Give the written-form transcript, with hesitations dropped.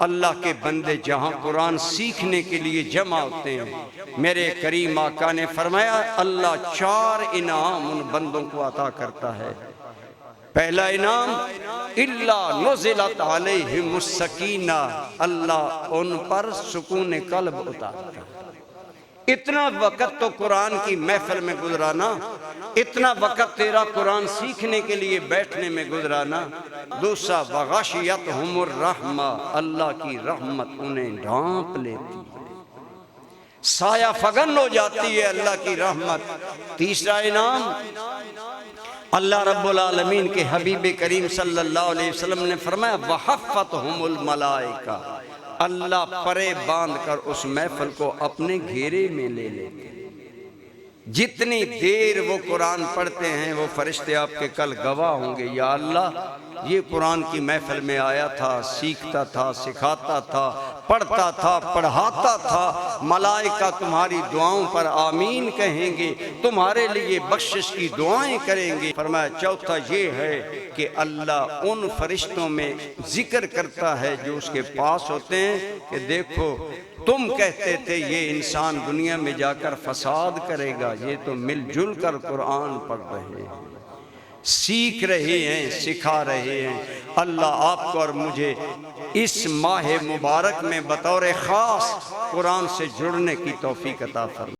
اللہ کے بندے جہاں قرآن سیکھنے کے لیے جمع ہوتے ہیں، میرے کریم آقا نے فرمایا اللہ 4 انعام ان بندوں کو عطا کرتا ہے۔ پہلا انعام الا نزلت علیہم السکینہ، اللہ ان پر سکون قلب اتارتا ہے۔ اتنا وقت تو قرآن کی محفل میں گزرانا، اتنا وقت تیرا قرآن سیکھنے کے لیے بیٹھنے میں گزرانا۔ دوسرا وغشیتہم الرحمہ، اللہ کی رحمت انہیں ڈھانپ لیتی ہے، سایہ فگن ہو جاتی ہے اللہ کی رحمت۔ تیسرا انعام اللہ رب العالمین کے حبیب کریم صلی اللہ علیہ وسلم نے فرمایا وحفتہم الملائکہ، اللہ پرے باندھ کر اس محفل کو اپنے گھیرے میں لے لیتے۔ جتنی دیر وہ قرآن پڑھتے ہیں وہ فرشتے آپ کے کل گواہ ہوں گے، یا اللہ یہ قرآن کی محفل میں آیا تھا، سیکھتا تھا، سکھاتا تھا، پڑھتا تھا، پڑھاتا تھا۔ ملائکہ تمہاری دعاؤں پر آمین کہیں گے، تمہارے لیے بخشش کی دعائیں کریں گے۔ فرمایا چوتھا یہ ہے کہ اللہ ان فرشتوں میں ذکر کرتا ہے جو اس کے پاس ہوتے ہیں کہ دیکھو تم کہتے تھے یہ انسان دنیا میں جا کر فساد کرے گا، یہ تو مل جل کر قرآن پڑھ رہے ہیں، سیکھ رہے ہیں، سکھا رہے ہیں۔ اللہ آپ کو اور مجھے اس ماہ مبارک میں بطور خاص قرآن سے جڑنے کی توفیق عطا فرمائے۔